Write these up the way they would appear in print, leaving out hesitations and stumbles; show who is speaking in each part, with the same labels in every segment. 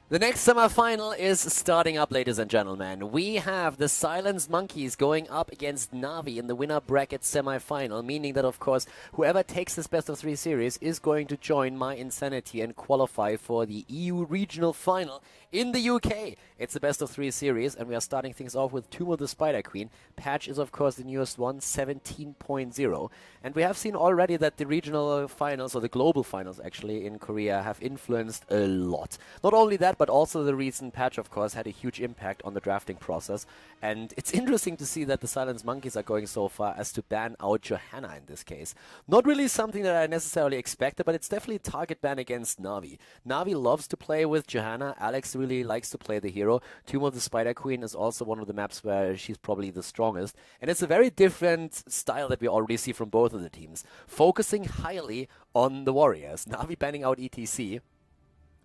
Speaker 1: The next semi-final is starting up, ladies and gentlemen. We have the Silence Monkeys going up against NaVi in the winner bracket semi-final, meaning that, of course, whoever takes this best-of-3 series is going to join my insanity and qualify for the EU regional final in the UK. It's the best-of-3 series, and we are starting things off with Tomb of the Spider Queen. Patch is, of course, the newest one, 17.0. And we have seen already that the regional finals, or the global finals, actually, in Korea have influenced a lot. Not only that, but also the recent patch, of course, had a huge impact on the drafting process. And it's interesting to see that the Silence Monkeys are going so far as to ban out Johanna in this case. Not really something that I necessarily expected, but it's definitely a target ban against NaVi. NaVi loves to play with Johanna. Alex really likes to play the hero. Tomb of the Spider Queen is also one of the maps where she's probably the strongest. And it's a very different style that we already see from both of the teams. Focusing highly on the warriors. NaVi banning out ETC.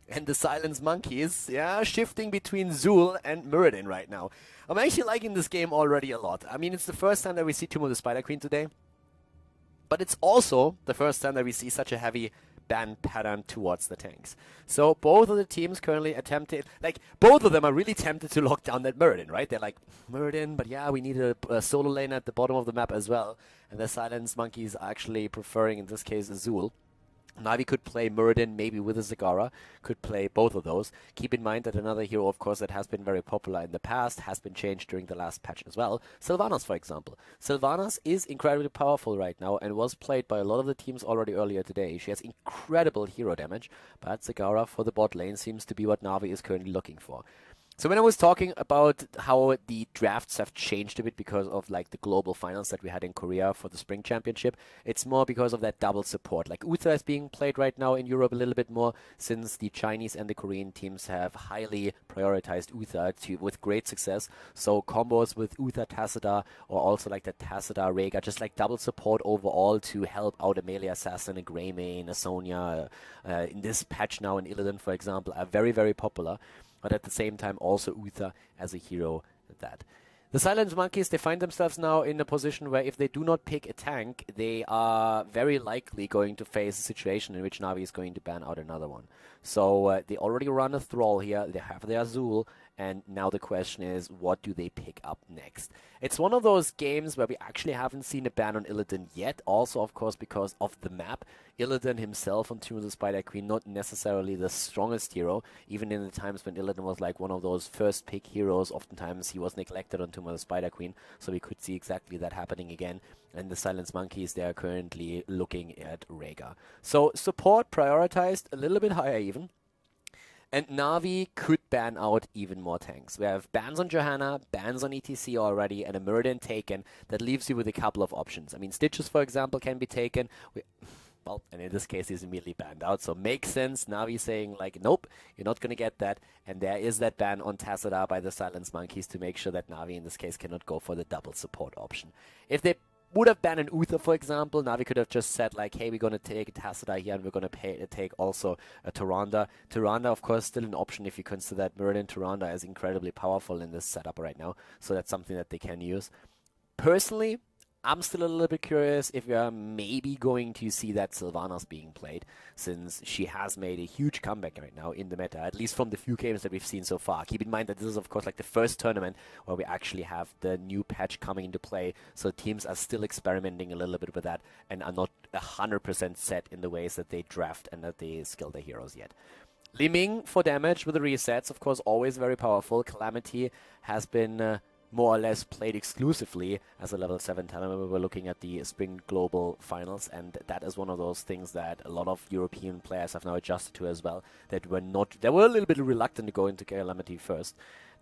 Speaker 1: And the Silence Monkeys, yeah, shifting between Zul and Muradin right now. I'm actually liking this game already a lot. I mean, it's the first time that we see Tomb of the Spider Queen today. But it's also the first time that we see such a heavy ban pattern towards the tanks. So both of the teams currently attempted, like, both of them are really tempted to lock down that Muradin, right? They're like, Muradin, but yeah, we need a solo lane at the bottom of the map as well. And the Silence Monkeys are actually preferring, in this case, Azul. NaVi could play Muradin maybe with a Zagara, could play both of those. Keep in mind that another hero, of course, that has been very popular in the past has been changed during the last patch as well. Sylvanas, for example. Sylvanas is incredibly powerful right now and was played by a lot of the teams already earlier today. She has incredible hero damage, but Zagara for the bot lane seems to be what NaVi is currently looking for. So when I was talking about how the drafts have changed a bit because of like the global finals that we had in Korea for the Spring Championship, it's more because of that double support. Like Uther is being played right now in Europe a little bit more since the Chinese and the Korean teams have highly prioritized Uther with great success. So combos with Uther Tacita or also like the Tacita Rhaegar, just like double support overall to help out a melee assassin, a Greymane, a Sonya, in this patch now in Illidan, for example, are very, very popular. But at the same time also Uther as a hero that. The Silence Monkeys, they find themselves now in a position where if they do not pick a tank, they are very likely going to face a situation in which NaVi is going to ban out another one. So they already run a Thrall here, they have their Azul, and now the question is, what do they pick up next? It's one of those games where we actually haven't seen a ban on Illidan yet, also of course because of the map. Illidan himself on Tomb of the Spider Queen, not necessarily the strongest hero, even in the times when Illidan was like one of those first pick heroes, oftentimes he was neglected on Tomb of the Spider Queen, so we could see exactly that happening again. And the Silence Monkeys, they are currently looking at Rhaegar. So support prioritized a little bit higher even. And NaVi could ban out even more tanks. We have bans on Johanna, bans on ETC already, and a Muradin taken. That leaves you with a couple of options. I mean, Stitches, for example, can be taken. Well, and in this case, he's immediately banned out. So makes sense. NaVi saying, like, nope, you're not going to get that. And there is that ban on Tacita by the Silence Monkeys to make sure that NaVi, in this case, cannot go for the double support option. If they would have banned an Uther, for example, NaVi could have just said, like, hey, we're going to take a Tacita here, and we're going to take also a Tyrande. Tyrande, of course, still an option if you consider that Muradin Tyrande is incredibly powerful in this setup right now. So that's something that they can use. Personally, I'm still a little bit curious if we are maybe going to see that Sylvanas being played, since she has made a huge comeback right now in the meta, at least from the few games that we've seen so far. Keep in mind that this is, of course, like the first tournament where we actually have the new patch coming into play, so teams are still experimenting a little bit with that and are not 100% set in the ways that they draft and that they skill their heroes yet. Li Ming for damage with the resets, of course, always very powerful. Calamity has been more or less played exclusively as a level 7 talent. We were looking at the Spring Global Finals, and that is one of those things that a lot of European players have now adjusted to as well, that were not, they were a little bit reluctant to go into Calamity first.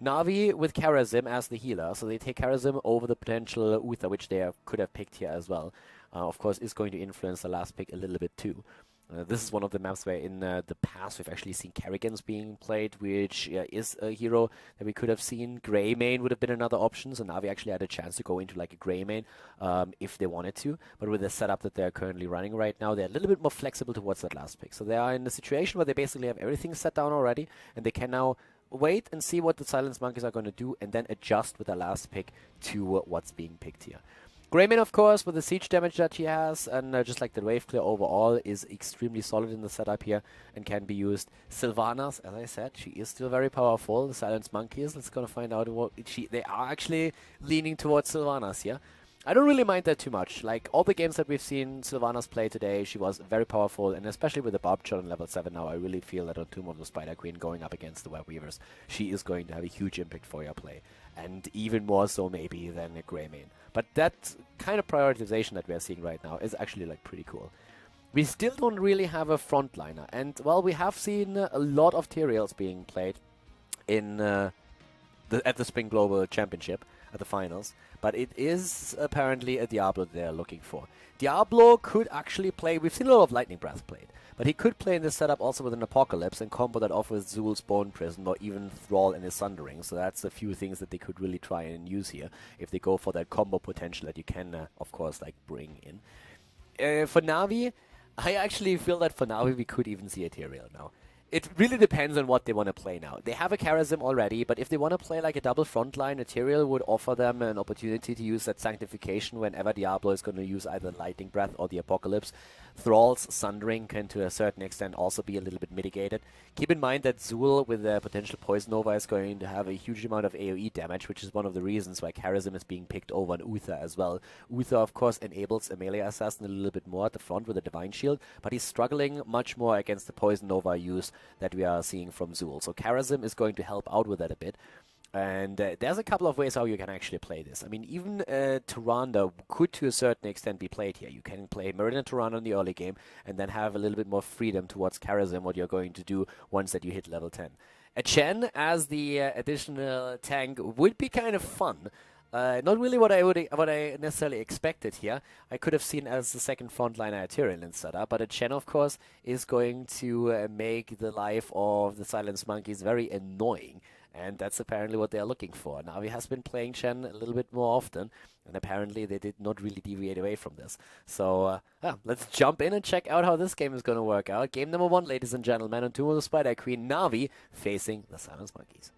Speaker 1: NaVi with Karazim as the healer, so they take Karazim over the potential Uther, which they could have picked here as well. Of course, is going to influence the last pick a little bit too. This is one of the maps where in the past we've actually seen Kerrigans being played, which is a hero that we could have seen. Greymane would have been another option, so NaVi actually had a chance to go into like a Greymane if they wanted to. But with the setup that they're currently running right now, they're a little bit more flexible towards that last pick. So they are in a situation where they basically have everything set down already, and they can now wait and see what the Silence Monkeys are going to do, and then adjust with the last pick to what's being picked here. Greymane, of course, with the siege damage that she has, and just like the wave clear overall, is extremely solid in the setup here and can be used. Sylvanas, as I said, she is still very powerful. The Silence Monkeys, let's gonna find out what they are actually leaning towards Sylvanas here. I don't really mind that too much. Like, all the games that we've seen Sylvanas play today, she was very powerful, and especially with the Barb Shot on level 7 now, I really feel that on Tomb of the Spider Queen going up against the Web Weavers, she is going to have a huge impact for your play, and even more so maybe than a Greymane. But that kind of prioritization that we are seeing right now is actually like pretty cool. We still don't really have a frontliner, and well, we have seen a lot of Tyraels being played in at the Spring Global Championship, at the finals, but it is apparently a Diablo they're looking for. Diablo could actually play, we've seen a lot of Lightning Breath played, but he could play in this setup also with an Apocalypse and combo that off with Zul's Bone Prison or even Thrall and his Sundering, so that's a few things that they could really try and use here if they go for that combo potential that you can, of course, like bring in. For NaVi, I actually feel that for NaVi we could even see a Tyrael now. It really depends on what they want to play now. They have a Charism already, but if they want to play like a double frontline, a Tyrael would offer them an opportunity to use that Sanctification whenever Diablo is going to use either Lightning Breath or the Apocalypse. Thrall's Sundering can to a certain extent also be a little bit mitigated. Keep in mind that Zul with the potential Poison Nova is going to have a huge amount of AoE damage, which is one of the reasons why Charism is being picked over on Uther as well. Uther, of course, enables a melee assassin a little bit more at the front with a Divine Shield, but he's struggling much more against the Poison Nova use that we are seeing from Zul. So Charism is going to help out with that a bit. And there's a couple of ways how you can actually play this. I mean, even Tyrande could to a certain extent be played here. You can play Meridian Tyrande in the early game and then have a little bit more freedom towards Charism, what you're going to do once that you hit level 10. A Chen as the additional tank would be kind of fun. Not really what I necessarily expected here. I could have seen as the second frontliner Tyrael in setup, but a Chen, of course, is going to make the life of the Silence Monkeys very annoying. And that's apparently what they're looking for. NaVi has been playing Chen a little bit more often, and apparently they did not really deviate away from this. So, let's jump in and check out how this game is going to work out. Game number 1, ladies and gentlemen, on Tomb of the Spider Queen, NaVi facing the Silence Monkeys.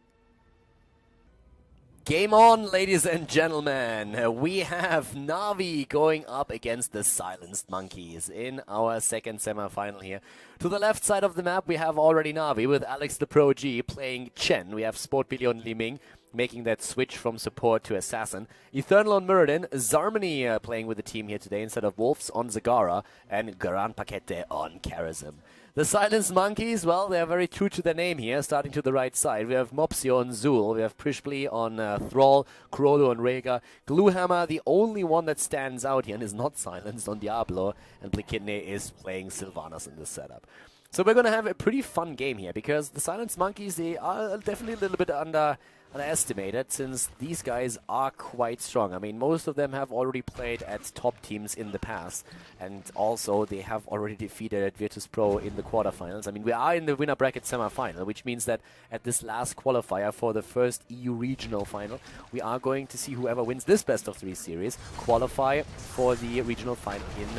Speaker 1: Game on, ladies and gentlemen. We have NaVi going up against the Silenced Monkeys in our second semi-final here. To the left side of the map, we have already NaVi with AlexTheProG playing Chen. We have Sportbilly on Li Ming making that switch from support to assassin. Eternal on Muradin, Zarmony playing with the team here today instead of Wolves on Zagara, and Garan Paquete on Charism. The Silence Monkeys, well, they're very true to their name here, starting to the right side. We have Mopsio on Zul, we have Prishbli on Thrall, Crollo on Rhaegar, Gluehammer, the only one that stands out here and is not silenced on Diablo, and Blikidne is playing Sylvanas in this setup. So we're going to have a pretty fun game here, because the Silence Monkeys, they are definitely a little bit underestimated, since these guys are quite strong. I mean, most of them have already played at top teams in the past, and also they have already defeated Virtus.pro in the quarterfinals. I mean, we are in the winner bracket semi-final, which means that at this last qualifier for the first EU regional final, we are going to see whoever wins this best of 3 series qualify for the regional final in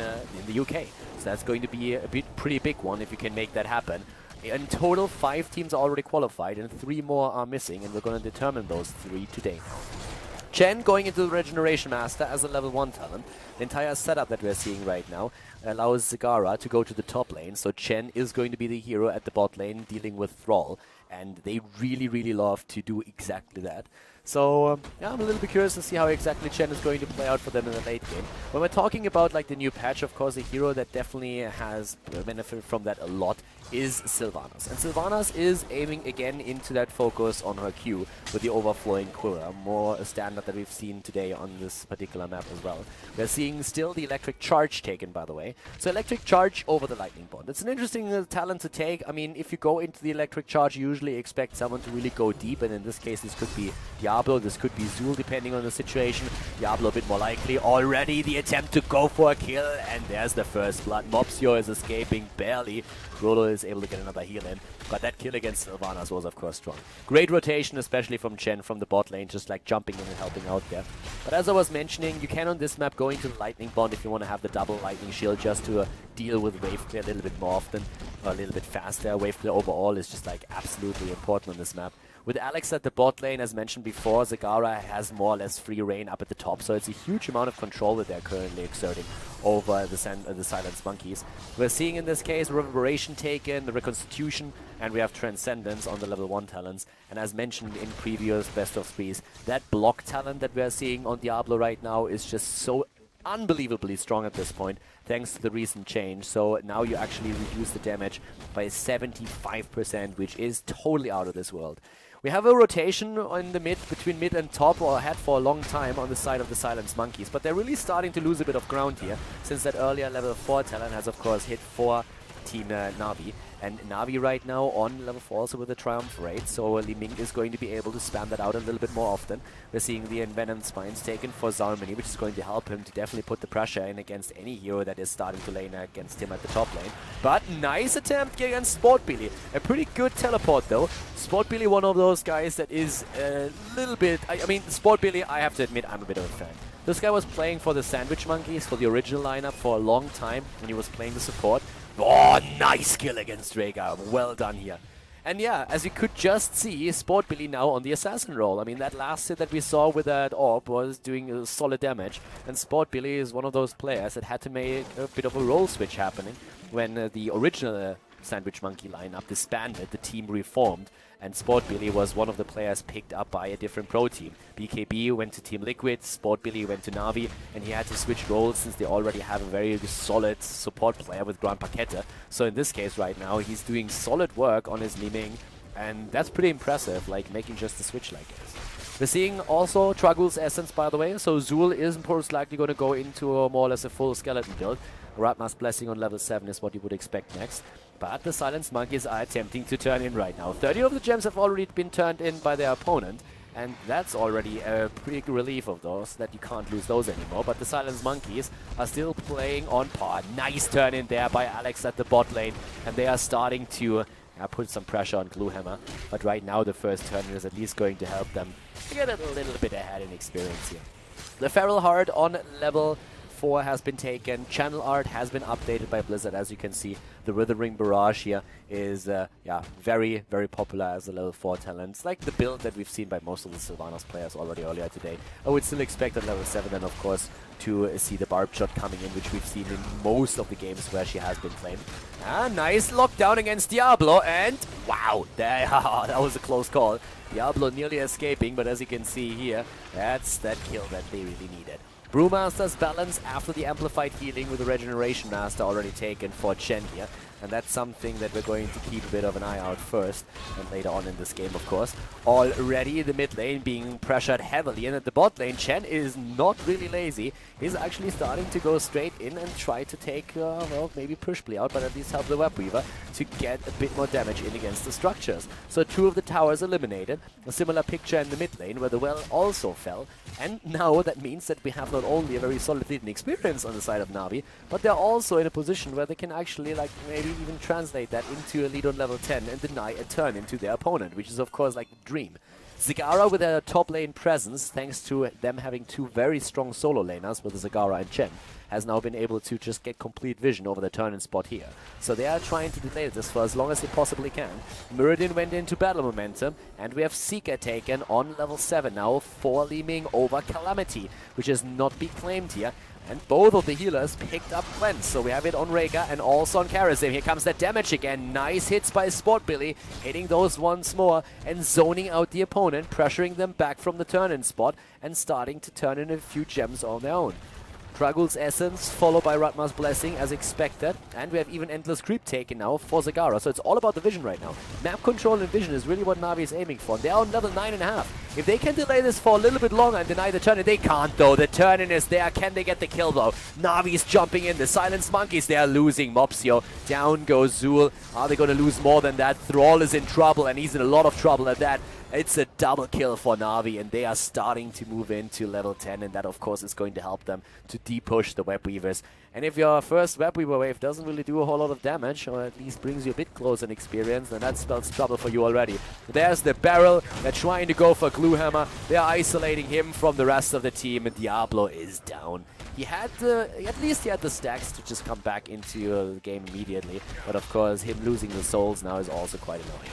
Speaker 1: the UK. So that's going to be a pretty big one if you can make that happen. In total, 5 teams are already qualified and 3 more are missing, and we're going to determine those 3 today. Chen going into the Regeneration Master as a level 1 talent. The entire setup that we're seeing right now allows Zagara to go to the top lane, so Chen is going to be the hero at the bot lane dealing with Thrall, and they really, really love to do exactly that. So, yeah, I'm a little bit curious to see how exactly Chen is going to play out for them in the late game. When we're talking about like the new patch, of course, the hero that definitely has benefited from that a lot is Sylvanas. And Sylvanas is aiming again into that focus on her Q with the Overflowing Quiver, more a standard that we've seen today on this particular map as well. We're seeing still the Electric Charge taken, by the way. So Electric Charge over the Lightning Bond. It's an interesting talent to take. I mean, if you go into the Electric Charge, you usually expect someone to really go deep, and in this case, this could be Diablo, this could be Zul, depending on the situation. Diablo a bit more likely. Already the attempt to go for a kill, and there's the first blood. Mopsio is escaping barely. Crollo is able to get another heal in, but that kill against Sylvanas was of course strong. Great rotation, especially from Chen from the bot lane, just like jumping in and helping out there. But as I was mentioning, you can on this map go into the Lightning Bond if you want to have the double Lightning Shield just to deal with wave clear a little bit more often. a little bit faster. Wave clear overall is just like absolutely important on this map. With Alex at the bot lane, as mentioned before, Zagara has more or less free reign up at the top, so it's a huge amount of control that they're currently exerting over the Silence Monkeys. We're seeing in this case Reverberation taken, the Reconstitution, and we have Transcendence on the level 1 talents. And as mentioned in previous best of 3s, that block talent that we're seeing on Diablo right now is just so unbelievably strong at this point, thanks to the recent change. So now you actually reduce the damage by 75%, which is totally out of this world. We have a rotation in the mid, between mid and top, or had for a long time on the side of the Silence Monkeys, but they're really starting to lose a bit of ground here, since that earlier level 4 talent has of course hit for Team NaVi. And NaVi right now on level 4 also with a Triumph Raid, so Li Ming is going to be able to spam that out a little bit more often. We're seeing the Envenomed Spines taken for Zarmini, which is going to help him to definitely put the pressure in against any hero that is starting to lane against him at the top lane. But nice attempt against Sportbilly. A pretty good teleport though. Sportbilly, one of those guys that is a little bit... I mean, Sportbilly, I have to admit, I'm a bit of a fan. This guy was playing for the Sandwich Monkeys, for the original lineup for a long time when he was playing the support. Oh, nice kill against Rhaegar. Well done here. And yeah, as you could just see, Sportbilly now on the assassin role. I mean, that last hit that we saw with that orb was doing solid damage. And Sportbilly is one of those players that had to make a bit of a role switch happening when the original Sandwich Monkey lineup disbanded, the team reformed, and Sportbilly was one of the players picked up by a different pro team. BKB went to Team Liquid, Sportbilly went to NaVi, and he had to switch roles since they already have a very solid support player with Grand Paqueta. So in this case right now, he's doing solid work on his Li Ming, and that's pretty impressive, like making just the switch like this. We're seeing also Tragul's Essence, by the way, so Zul is most likely going to go into more or less a full skeleton build. Ratma's Blessing on level 7 is what you would expect next. But the Silence Monkeys are attempting to turn in right now. 30 of the gems have already been turned in by their opponent, and that's already a pretty relief of those, that you can't lose those anymore. But the Silence Monkeys are still playing on par. Nice turn in there by Alex at the bot lane, and they are starting to put some pressure on Gluehammer. But right now the first turn is at least going to help them get a little bit ahead in experience here. The Feral Heart on level 4 has been taken. Channel art has been updated by Blizzard, as you can see. The Withering Barrage here is very, very popular as a level 4 talent. It's like the build that we've seen by most of the Sylvanas players already earlier today. I would still expect at level 7 then, of course, to see the Barb Shot coming in, which we've seen in most of the games where she has been claimed. Nice lockdown against Diablo, and wow, that was a close call. Diablo nearly escaping, but as you can see here, that's that kill that they really needed. Brewmaster's balance after the amplified healing with the Regeneration Master already taken for Chen here. And that's something that we're going to keep a bit of an eye out first, and later on in this game, of course. Already the mid lane being pressured heavily, and at the bot lane, Chen is not really lazy. He's actually starting to go straight in and try to take, well, maybe push play out, but at least help the Web Weaver to get a bit more damage in against the structures. So 2 of the towers eliminated. A similar picture in the mid lane, where the well also fell. And now that means that we have not only a very solid lead and experience on the side of NaVi, but they're also in a position where they can actually, like, maybe even translate that into a lead on level 10 and deny a turn into their opponent, which is of course like the dream. Zagara with their top lane presence, thanks to them having 2 very strong solo laners with Zagara and Chen, has now been able to just get complete vision over the turn-in spot here. So they are trying to delay this for as long as they possibly can. Muradin went into battle momentum, and we have Seeker taken on level 7 now for Li Ming over Calamity, which is not be claimed here. And both of the healers picked up cleanse, so we have it on Rhaegar and also on Karazim. Here comes that damage again. Nice hits by Sportbilly, hitting those once more and zoning out the opponent, pressuring them back from the turn-in spot and starting to turn in a few gems on their own. Tragul's Essence, followed by Ratma's Blessing, as expected. And we have even Endless Creep taken now for Zagara. So it's all about the vision right now. Map control and vision is really what NaVi is aiming for. They are on level 9.5. If they can delay this for a little bit longer and deny the turn-in, they can't though. The turn-in is there. Can they get the kill though? NaVi's jumping in. The Silence Monkeys, they are losing Mopsio. Down goes Zul. Are they going to lose more than that? Thrall is in trouble, and he's in a lot of trouble at that. It's a double kill for NaVi, and they are starting to move into level 10, and that of course is going to help them to de-push the Web Weavers And if your first Web Weaver wave doesn't really do a whole lot of damage, or at least brings you a bit closer in experience, then that spells trouble for you already. There's the barrel. They're trying to go for Gluehammer. They're isolating him from the rest of the team, and Diablo is down. He had at least he had the stacks to just come back into the game immediately. But of course, him losing the souls now is also quite annoying.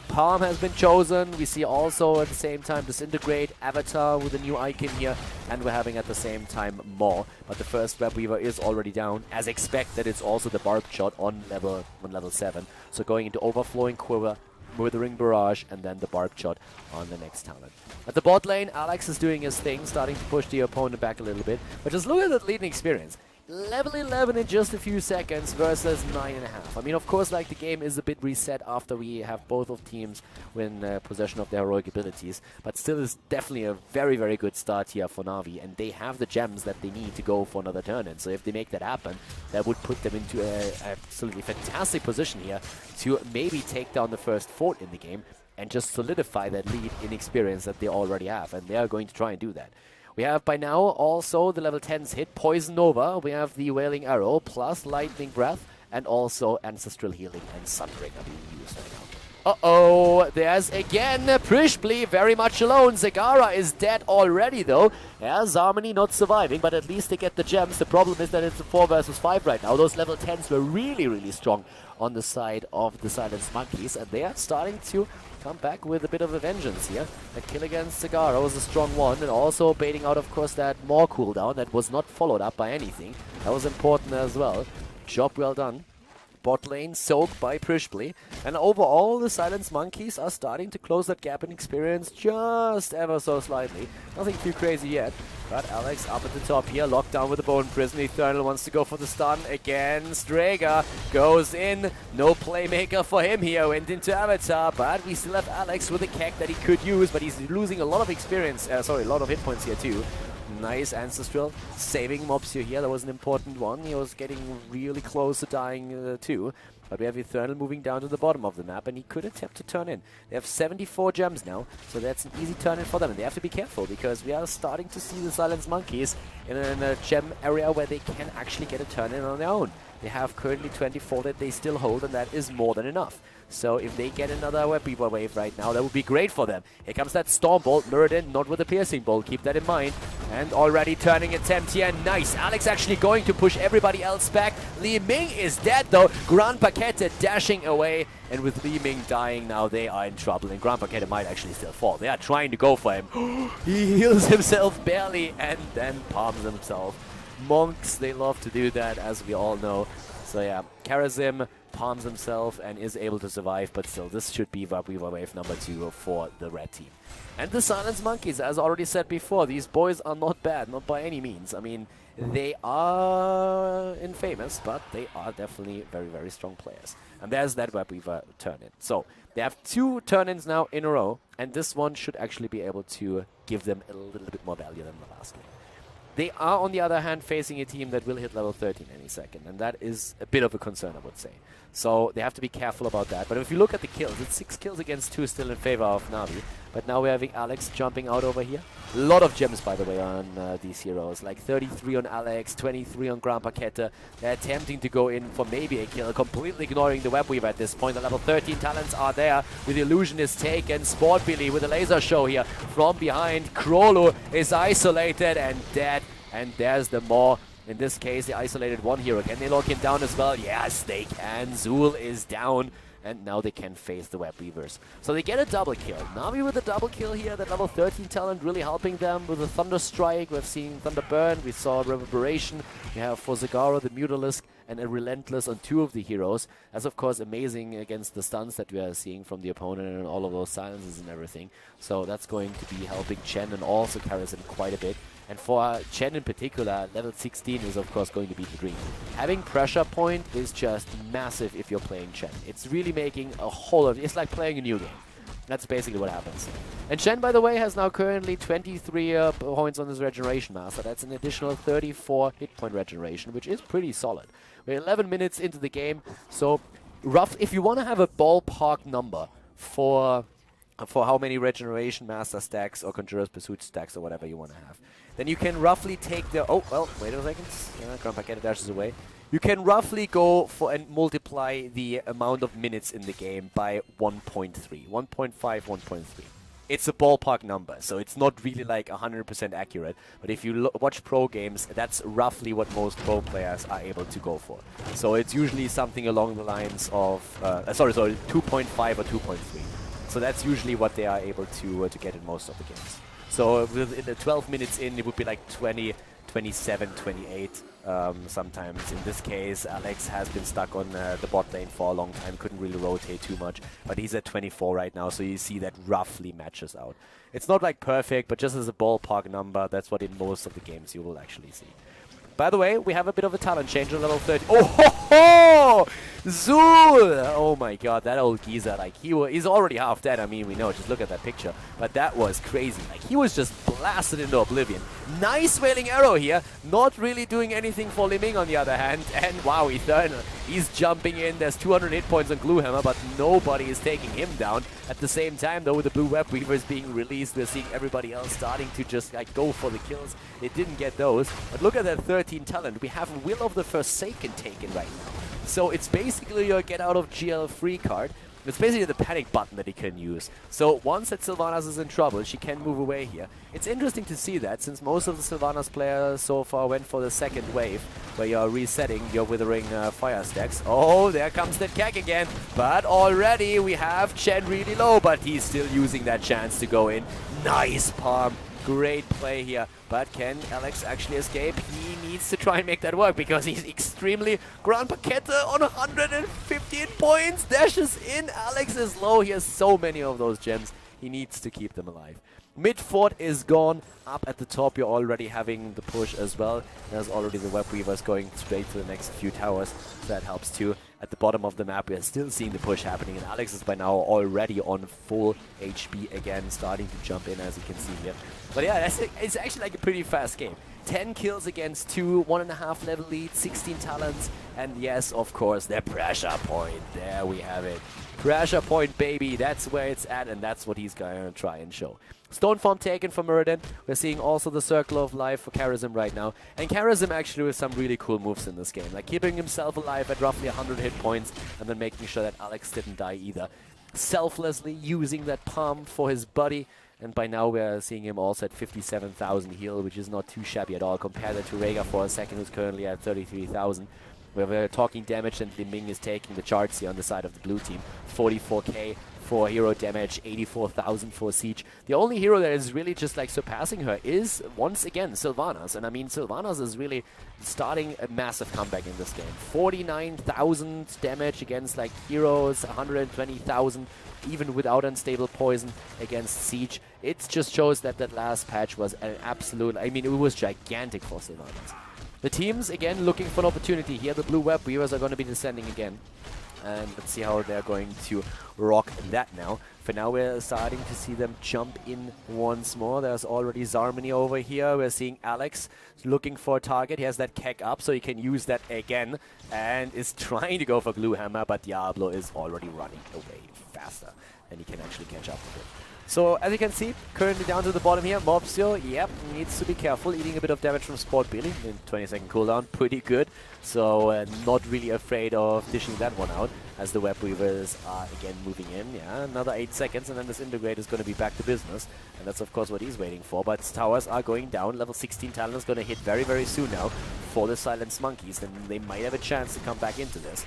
Speaker 1: Palm has been chosen. We see also at the same time Disintegrate, Avatar with a new icon here, and we're having at the same time Maw. But the first Web Weaver is already down. As expected, it's also the Barb Shot on level 7. So going into Overflowing Quiver, Withering Barrage, and then the Barb Shot on the next talent. At the bot lane, Alex is doing his thing, starting to push the opponent back a little bit. But just look at that leading experience. Level 11 in just a few seconds versus 9.5. I mean, of course, like, the game is a bit reset after we have both of teams win possession of their heroic abilities, but still is definitely a very, very good start here for NaVi, and they have the gems that they need to go for another turn in. So if they make that happen, that would put them into an absolutely fantastic position here to maybe take down the first fort in the game and just solidify that lead in experience that they already have, and they are going to try and do that. We have by now also the level 10s hit, Poison Nova, we have the Wailing Arrow, plus Lightning Breath, and also Ancestral Healing and Sunbringer being used right now. Uh-oh, there's again Prishbli very much alone. Zagara is dead already though. Yeah, Zarmony not surviving, but at least they get the gems. The problem is that it's a 4 versus 5 right now. Those level 10s were really, really strong on the side of the Silenced Monkeys, and they are starting to come back with a bit of a vengeance here. That kill against Zagara was a strong one, and also baiting out, of course, that Maw cooldown that was not followed up by anything. That was important as well. Job well done. Bot lane soaked by Prishbli, and overall the Silenced Monkeys are starting to close that gap in experience just ever so slightly. Nothing too crazy yet, but Alex up at the top here, locked down with the Bone Prison. Eternal wants to go for the stun against Draga, goes in, no playmaker for him here, went into Avatar, but we still have Alex with a Keck that he could use, but he's losing a lot of experience, a lot of hit points here too. Nice Ancestral, saving Mobsio here, that was an important one. He was getting really close to dying too. But we have Eternal moving down to the bottom of the map, and he could attempt to turn in. They have 74 gems now, so that's an easy turn in for them. And they have to be careful, because we are starting to see the Silenced Monkeys in a gem area where they can actually get a turn in on their own. They have currently 24 that they still hold, and that is more than enough. So if they get another Web Weaver wave right now, that would be great for them. Here comes that Storm Bolt, mirrored in, not with a Piercing Bolt, keep that in mind. And already turning attempt here, nice. Alex actually going to push everybody else back. Li Ming is dead though. Grand Paquette dashing away, and with Li Ming dying now, they are in trouble, and Grand Paquette might actually still fall. They are trying to go for him. He heals himself barely, and then palms himself. Monks, they love to do that, as we all know. So yeah, Karazim palms himself and is able to survive, but still, this should be Web Weaver wave number 2 for the red team. And the Silenced Monkeys, as already said before, these boys are not bad, not by any means. I mean, they are infamous, but they are definitely very, very strong players. And there's that Web Weaver turn-in. So, they have 2 turn-ins now in a row, and this one should actually be able to give them a little bit more value than the last one. They are, on the other hand, facing a team that will hit level 13 any second, and that is a bit of a concern, I would say. So they have to be careful about that. But if you look at the kills, it's 6 kills against 2 still in favor of NaVi. But now we're having Alex jumping out over here. A lot of gems, by the way, on these heroes. Like 33 on Alex, 23 on Grand Paquette. They're attempting to go in for maybe a kill, completely ignoring the Web Weaver at this point. The level 13 talents are there, with Illusionist taken. Sport Billy with a laser show here from behind. Krolu is isolated and dead. And there's the Maw. In this case, they isolated one hero. Can they lock him down as well? Yes, they can. Zul is down. And now they can face the Web Weavers. So they get a double kill. NaVi with a double kill here. That level 13 talent really helping them with a Thunder Strike. We've seen Thunder Burn. We saw Reverberation. We have for Zagara the Mutalisk and a Relentless on 2 of the heroes. That's of course amazing against the stuns that we are seeing from the opponent and all of those silences and everything. So that's going to be helping Chen and also Karazim quite a bit. And for Chen in particular, level 16 is of course going to be the dream. Having pressure point is just massive if you're playing Chen. It's really making a whole lot. It's like playing a new game. That's basically what happens. And Chen, by the way, has now currently 23 points on his Regeneration Master. That's an additional 34 hit point regeneration, which is pretty solid. We're 11 minutes into the game, so rough. If you want to have a ballpark number for how many Regeneration Master stacks or Conjurer's Pursuit stacks or whatever you want to have, then you can roughly take the... Oh, well, wait a second. Yeah, Grandpa dashes away. You can roughly go for and multiply the amount of minutes in the game by 1.3. 1.5, 1.3. It's a ballpark number, so it's not really like 100% accurate. But if you watch pro games, that's roughly what most pro players are able to go for. So it's usually something along the lines of, 2.5 or 2.3. So that's usually what they are able to get in most of the games. So in the 12 minutes in, it would be like 20, 27, 28. Sometimes in this case, Alex has been stuck on the bot lane for a long time, couldn't really rotate too much, but he's at 24 right now, so you see that roughly matches out. It's not like perfect, but just as a ballpark number, that's what in most of the games you will actually see. By the way, we have a bit of a talent change on level 30. Oh ho ho! Zul! Oh my god, that old geezer, like he's already half dead, I mean we know, just look at that picture. But that was crazy, like he was just blasted into oblivion. Nice Wailing Arrow here, not really doing anything for Liming on the other hand. And wow, Eternal, he's jumping in, there's 200 hit points on Gluehammer, but nobody is taking him down. At the same time though, with the blue web weavers being released, we're seeing everybody else starting to just like go for the kills. They didn't get those, but look at that 13 talent. We have Will of the Forsaken taken right now. So it's basically your get out of GL free card. It's basically the panic button that he can use. So once that Sylvanas is in trouble, she can move away here. It's interesting to see that, since most of the Sylvanas players so far went for the second wave, where you're resetting your Withering Fire stacks. Oh, there comes that Kek again. But already we have Chen really low, but he's still using that chance to go in. Nice palm. Great play here, but can Alex actually escape? He needs to try and make that work because he's extremely... Grandpa on 115 points, dashes in, Alex is low, he has so many of those gems, he needs to keep them alive. Mid fort is gone, up at the top you're already having the push as well. There's already the web weavers going straight to the next few towers, so that helps too. At the bottom of the map we are still seeing the push happening, and Alex is by now already on full HP again, starting to jump in as you can see here. But yeah, it's actually like a pretty fast game. 10 kills against 2, 1.5 level lead, 16 talents, and yes, of course, their pressure point. There we have it. Pressure point, baby, that's where it's at, and that's what he's going to try and show. Stone Form taken for Muradin. We're seeing also the Circle of Life for Karazim right now. And Karazim actually with some really cool moves in this game, like keeping himself alive at roughly 100 hit points, and then making sure that Alex didn't die either. Selflessly using that palm for his buddy. And by now we're seeing him also at 57,000 heal, which is not too shabby at all. Compare that to Rhaegar for a second, who's currently at 33,000. Where we're talking damage, and Liming is taking the charts here on the side of the blue team. 44k for hero damage, 84,000 for Siege. The only hero that is really just like surpassing her is, once again, Sylvanas. And I mean, Sylvanas is really starting a massive comeback in this game. 49,000 damage against like heroes, 120,000 even without unstable poison against Siege. It just shows that that last patch was an absolute, I mean, it was gigantic for Sylvanas. The teams, again, looking for an opportunity here. The blue web weavers are going to be descending again. And let's see how they're going to rock that now. For now, we're starting to see them jump in once more. There's already Zarmany over here. We're seeing Alex looking for a target. He has that Kek up, so he can use that again. And is trying to go for Gluehammer, but Diablo is already running away faster than he can actually catch up with it. So, as you can see, currently down to the bottom here, Mobsio, yep, needs to be careful, eating a bit of damage from Sport Billy in 20-second cooldown, pretty good. So, not really afraid of dishing that one out, as the Web Weavers are again moving in. Yeah, another 8 seconds, and then this Integrate is going to be back to business. And that's, of course, what he's waiting for. But towers are going down. Level 16 talent is going to hit very, very soon now for the Silenced Monkeys. Then they might have a chance to come back into this.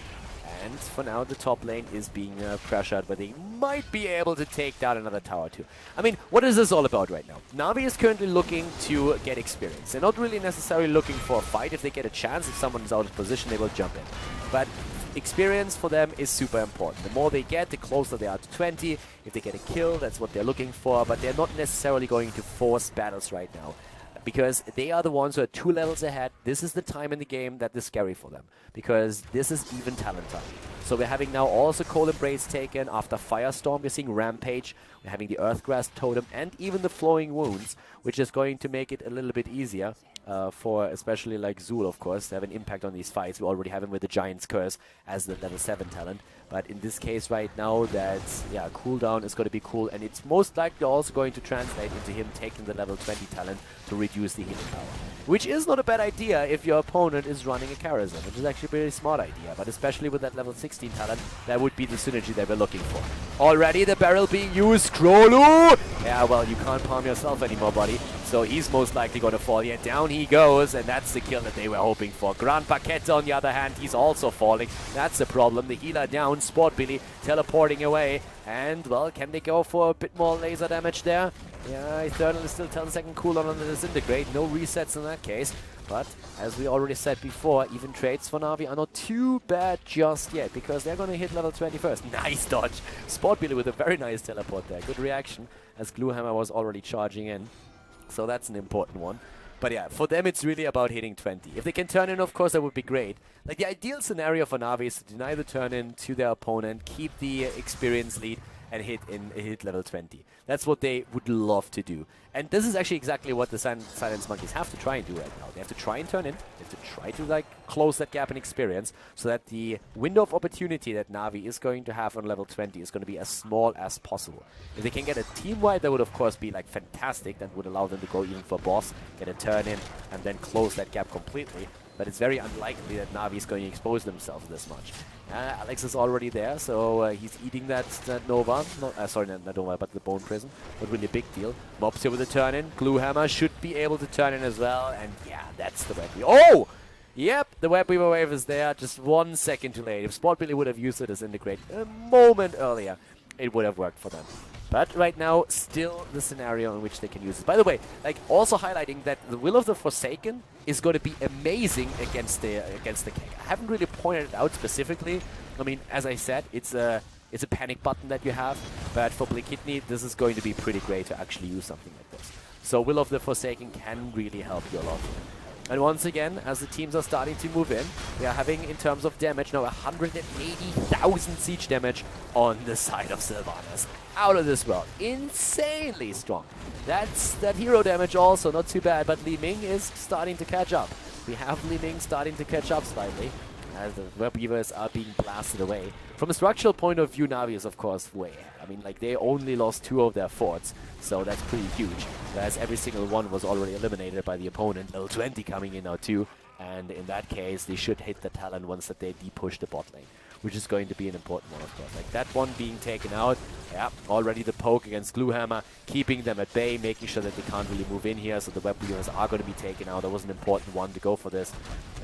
Speaker 1: And for now, the top lane is being pressured, but they might be able to take down another tower too. I mean, what is this all about right now? NaVi is currently looking to get experience. They're not really necessarily looking for a fight. If they get a chance, if someone's out of position, they will jump in. But experience for them is super important. The more they get, the closer they are to 20. If they get a kill, that's what they're looking for, but they're not necessarily going to force battles right now, because they are the ones who are 2 levels ahead. This is the time in the game that is scary for them, because this is even talent time. So we're having now also Cold Embrace taken. After Firestorm, we're seeing Rampage. We're having the Earthgrasp Totem and even the Flowing Wounds, which is going to make it a little bit easier. for especially like Zul, of course, to have an impact on these fights. We already have him with the Giant's Curse as the level 7 talent. But in this case right now, that's, yeah, cooldown is going to be cool. And it's most likely also going to translate into him taking the level 20 talent to reduce the healing power. Which is not a bad idea if your opponent is running a Karazhan, which is actually a pretty smart idea. But especially with that level 16 talent, that would be the synergy that we're looking for. Already the barrel being used. Krolu! Yeah, well, you can't palm yourself anymore, buddy. So he's most likely going to fall. Yeah, down he goes, and that's the kill that they were hoping for. Grand Paquette, on the other hand, he's also falling. That's the problem. The healer down, Sport Billy teleporting away. And, well, can they go for a bit more laser damage there? Yeah, Eternal is still 10-second cooldown on the Disintegrate. No resets in that case. But, as we already said before, even trades for NaVi are not too bad just yet, because they're going to hit level 20 first. Nice dodge! Sport Billy with a very nice teleport there. Good reaction, as Gluehammer was already charging in. So that's an important one. But yeah, for them it's really about hitting 20. If they can turn in, of course, that would be great. Like, the ideal scenario for NaVi is to deny the turn in to their opponent, keep the experience lead, and hit level 20. That's what they would love to do. And this is actually exactly what the Silence Monkeys have to try and do right now. They have to try and turn in. They have to try to, like, close that gap in experience so that the window of opportunity that NaVi is going to have on level 20 is going to be as small as possible. If they can get a team-wide, that would, of course, be, like, fantastic. That would allow them to go even for boss, get a turn in, and then close that gap completely. But it's very unlikely that NaVi is going to expose themselves this much. Alex is already there, so he's eating that Nova. Sorry, not Nova, but the Bone Prison. Not really a big deal. Mobs here with a turn-in. Gluehammer should be able to turn in as well. And yeah, that's the Web Weaver. Oh! Yep, the Web Weaver wave is there. Just 1 second too late. If Sport Billy would have used it as Integrate a moment earlier, it would have worked for them. But right now, still the scenario in which they can use it. By the way, like, also highlighting that the Will of the Forsaken is going to be amazing against the Keg. I haven't really pointed it out specifically. I mean, as I said, it's a panic button that you have. But for Blakidney, this is going to be pretty great to actually use something like this. So Will of the Forsaken can really help you a lot. And once again, as the teams are starting to move in, we are having, in terms of damage, now 180,000 siege damage on the side of Sylvanas. Out of this world. Insanely strong. That's that hero damage also, not too bad, but Li Ming is starting to catch up. We have Li Ming starting to catch up slightly, as the Web Weavers are being blasted away. From a structural point of view, NaVi is, of course, way ahead. I mean, like, they only lost 2 of their forts, so that's pretty huge. Whereas every single one was already eliminated by the opponent. Level 20 coming in now too, and in that case, they should hit the talent once that they de-push the bot lane, which is going to be an important one, of course. Like, that one being taken out, yeah, already the poke against Gluehammer, keeping them at bay, making sure that they can't really move in here, so the Web Weavers are going to be taken out. That was an important one to go for this,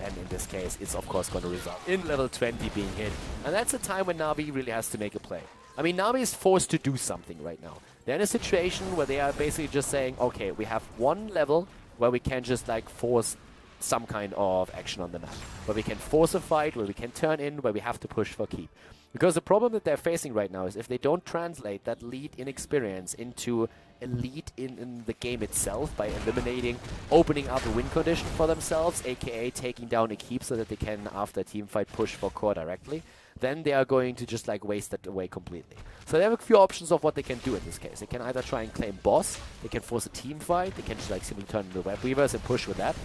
Speaker 1: and in this case, it's of course going to result in level 20 being hit. And that's a time when NaVi really has to make a play. I mean, NaVi is forced to do something right now. They're in a situation where they are basically just saying, okay, we have one level where we can just, like, force some kind of action on the map, where we can force a fight, where we can turn in, where we have to push for keep. Because the problem that they're facing right now is if they don't translate that lead in experience into a lead in the game itself by eliminating, opening up a win condition for themselves, aka taking down a keep so that they can, after a team fight, push for core directly, then they are going to just, like, waste that away completely. So they have a few options of what they can do in this case. They can either try and claim boss, they can force a team fight, they can just, like, simply turn into Web Weavers and push with that.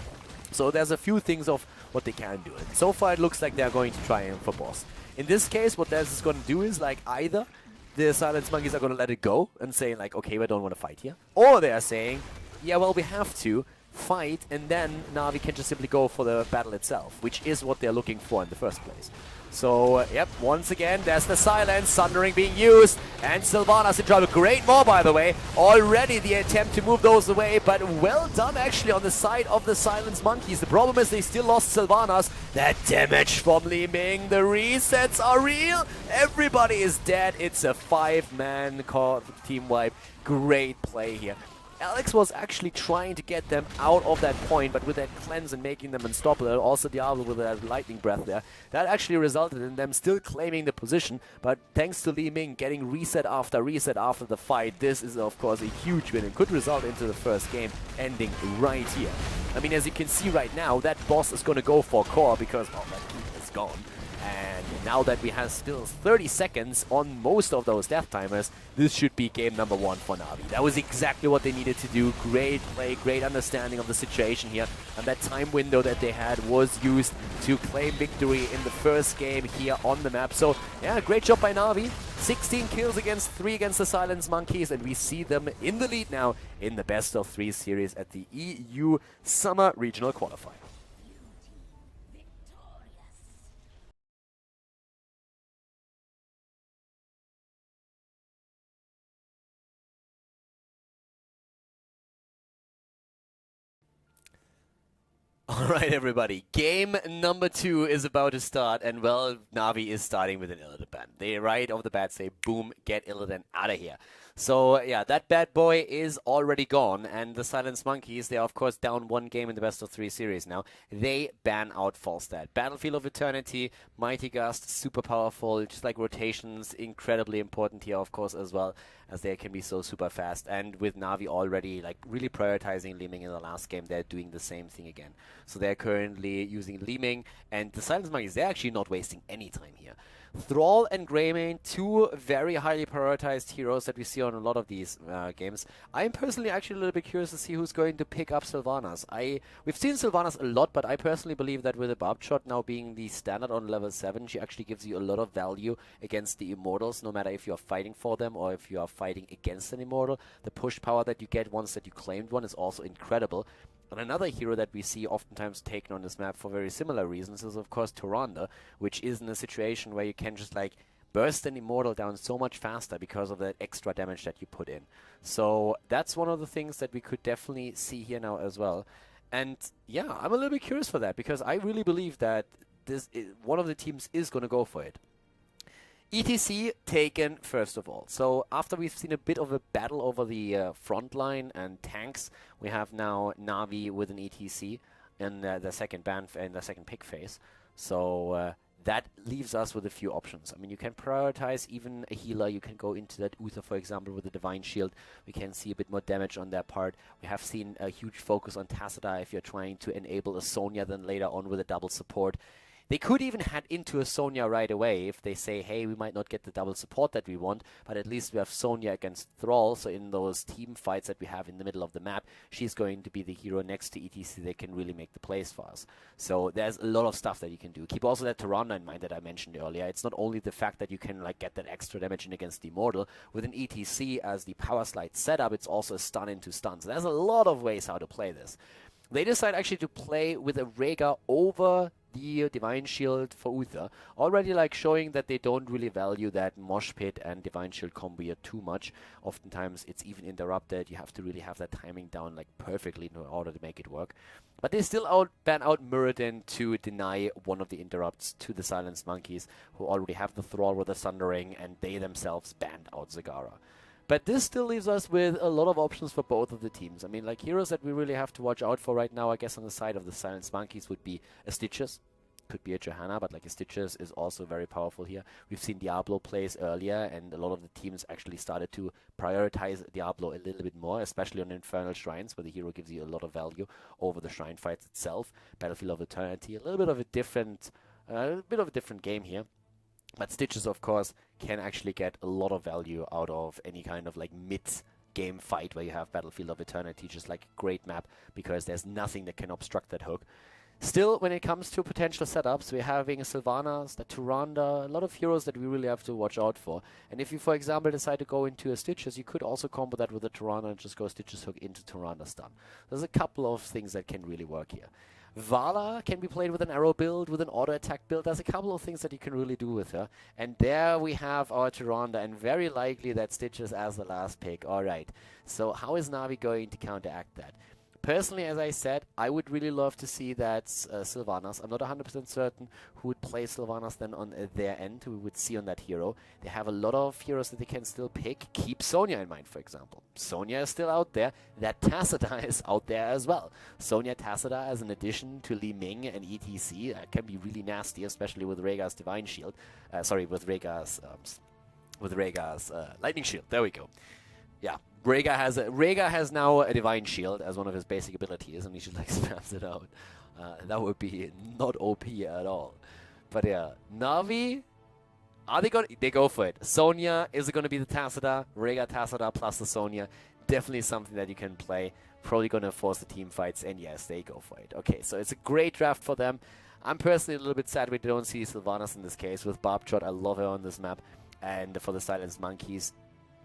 Speaker 1: So there's a few things of what they can do. And so far it looks like they're going to try for boss. In this case, what this is going to do is, like, either the Silence Monkeys are going to let it go and say, like, okay, we don't want to fight here. Or they are saying, yeah, well, we have to fight, and then NaVi can just simply go for the battle itself, which is what they're looking for in the first place. So, yep, once again, there's the silence, Sundering being used, and Sylvanas in trouble. Great more, by the way. Already the attempt to move those away, but well done, actually, on the side of the Silence Monkeys. The problem is they still lost Sylvanas. That damage from Li Ming. The resets are real. Everybody is dead. It's a 5-man team wipe. Great play here. Alex was actually trying to get them out of that point, but with that cleanse and making them unstoppable, also Diablo with that lightning breath there, that actually resulted in them still claiming the position, but thanks to Li Ming getting reset after the fight, this is of course a huge win and could result into the first game ending right here. I mean, as you can see right now, that boss is going to go for core because, well, that keep is gone. And And now that we have still 30 seconds on most of those death timers, this should be game number 1 for NaVi. That was exactly what they needed to do. Great play, great understanding of the situation here. And that time window that they had was used to claim victory in the first game here on the map. So, yeah, great job by NaVi. 16 kills against 3 against the Silence Monkeys, and we see them in the lead now in the best of 3 series at the EU Summer Regional Qualifier. Alright everybody, game number 2 is about to start, and well, NaVi is starting with an Illidan ban. They right off the bat say, boom, get Illidan out of here. So yeah, that bad boy is already gone, and the Silence Monkeys, they are of course down 1 game in the best of 3 series now. They ban out Falstad. Battlefield of Eternity, Mighty Gust, super powerful, just like rotations, incredibly important here of course as well, as they can be so super fast. And with NaVi already like really prioritizing Liming in the last game, they're doing the same thing again. So they're currently using Liming, and the Silence Monkeys, they're actually not wasting any time here. Thrall and Greymane, 2 very highly prioritized heroes that we see on a lot of these games. I'm personally actually a little bit curious to see who's going to pick up Sylvanas. We've seen Sylvanas a lot, but I personally believe that with a Barbed Shot now being the standard on level 7, she actually gives you a lot of value against the Immortals, no matter if you're fighting for them or if you are fighting against an Immortal. The push power that you get once that you claimed one is also incredible. And another hero that we see oftentimes taken on this map for very similar reasons is of course Tyrande, which is in a situation where you can just like burst an Immortal down so much faster because of that extra damage that you put in. So that's one of the things that we could definitely see here now as well. And yeah, I'm a little bit curious for that, because I really believe that one of the teams is going to go for it. ETC taken first of all. So after we've seen a bit of a battle over the front line and tanks, we have now NaVi with an ETC in the second pick phase. So that leaves us with a few options. I mean, you can prioritize even a healer. You can go into that Uther, for example, with the Divine Shield. We can see a bit more damage on their part. We have seen a huge focus on Tacita if you're trying to enable a Sonya then later on with a double support. They could even head into a Sonya right away if they say, hey, we might not get the double support that we want, but at least we have Sonya against Thrall, so in those team fights that we have in the middle of the map, she's going to be the hero next to ETC. They can really make the plays for us. So there's a lot of stuff that you can do. Keep also that Tyrande in mind that I mentioned earlier. It's not only the fact that you can like get that extra damage in against the Immortal. With an ETC as the power slide setup, it's also a stun into stun. So there's a lot of ways how to play this. They decide actually to play with a Rhaegar over the Divine Shield for Uther, already like showing that they don't really value that Mosh Pit and Divine Shield combo here too much. Oftentimes it's even interrupted. You have to really have that timing down like perfectly in order to make it work. But they still ban out Muradin to deny one of the interrupts to the Silence Monkeys, who already have the Thrall with the Sundering, and they themselves banned out Zagara. But this still leaves us with a lot of options for both of the teams. I mean, like, heroes that we really have to watch out for right now, I guess on the side of the Silence Monkeys would be a Stitches. Could be a Johanna, but like a Stitches is also very powerful here. We've seen Diablo plays earlier, and a lot of the teams actually started to prioritize Diablo a little bit more, especially on Infernal Shrines, where the hero gives you a lot of value over the shrine fights itself. Battlefield of Eternity, a little bit of a different game here. But Stitches, of course, can actually get a lot of value out of any kind of like mid-game fight where you have Battlefield of Eternity, just like a great map, because there's nothing that can obstruct that hook. Still, when it comes to potential setups, we're having Sylvanas, the Tyrande, a lot of heroes that we really have to watch out for. And if you, for example, decide to go into a Stitches, you could also combo that with a Tyrande and just go Stitches hook into Tyrande stun. There's a couple of things that can really work here. Vala can be played with an arrow build, with an auto attack build. There's a couple of things that you can really do with her. And there we have our Tyrande, and very likely that Stitches as the last pick. Alright, so how is NaVi going to counteract that? Personally, as I said, I would really love to see that Sylvanas. I'm not 100% certain who would play Sylvanas then on their end, who we would see on that hero. They have a lot of heroes that they can still pick. Keep Sonya in mind, for example. Sonya is still out there. That Tacita is out there as well. Sonya Tacita as an addition to Li Ming and ETC can be really nasty, especially with Rhaegar's Divine Shield. With Rhaegar's Lightning Shield. There we go. Yeah, Rhaegar has now a Divine Shield as one of his basic abilities, and he should like spams it out. That would be not OP at all. But yeah, NaVi Are they going? They go for it. Sonya, is it going to be the Tacita? Rega Tacita plus the Sonya. Definitely something that you can play. Probably going to force the team fights, and yes, they go for it. Okay, so it's a great draft for them. I'm personally a little bit sad we don't see Sylvanas in this case. With Barbshot, I love her on this map. And for the Silenced Monkeys,